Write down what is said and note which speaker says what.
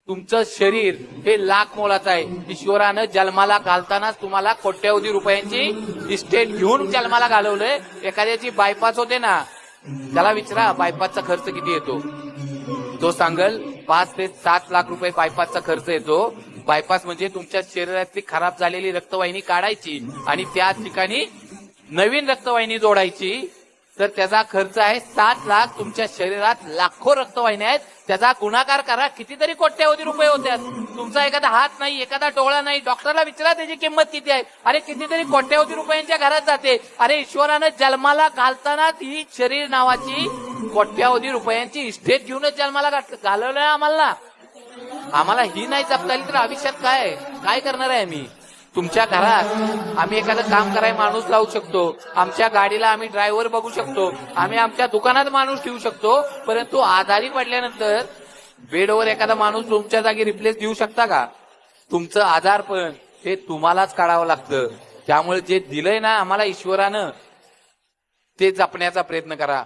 Speaker 1: तुमचं शरीर हे लाख मोलाचं आहे. ईश्वरानं जन्माला घालतानाच तुम्हाला कोट्यवधी रुपयांची इस्टेट घेऊन जन्माला घालवलंय. एखाद्याची बायपास होते ना, त्याला विचारा बायपासचा खर्च किती येतो, तो सांगल 5 ते 7 लाख रुपये बायपासचा खर्च येतो. बायपास म्हणजे तुमच्या शरीरातली खराब झालेली रक्तवाहिनी काढायची आणि त्या ठिकाणी नवीन रक्तवाहिनी जोडायची. तर त्याचा खर्च आहे 7 लाख. तुमच्या शरीरात लाखो रक्तवाहिन्या आहेत, त्याचा गुणाकार करा, कितीतरी कोट्यवधी रुपये होत्यात. तुमचा एखादा हात नाही, एखादा डोळा नाही, डॉक्टरला विचारा त्याची किंमत किती आहे. अरे कितीतरी कोट्यवधी रुपयांच्या घरात जाते. अरे ईश्वरानं जन्माला घालताना ही शरीर नावाची कोट्यवधी रुपयांची इस्टेट घेऊनच जन्माला घालवलंय आम्हाला. आम्हाला ही नाही जपता आली तर आयुष्यात काय करणार आहे आम्ही. तुमच्या घरात आम्ही एखादं काम करायला माणूस लावू शकतो, आमच्या गाडीला आम्ही ड्रायव्हर बघू शकतो, आम्ही आमच्या दुकानात माणूस ठेवू शकतो, परंतु आजारी पडल्यानंतर बेडवर एखादा माणूस तुमच्या जागी रिप्लेस देऊ शकता का. तुमचं आजारपण हे तुम्हालाच काढावं लागतं. त्यामुळे जे दिलंय ना आम्हाला ईश्वरानं, ते जपण्याचा प्रयत्न करा.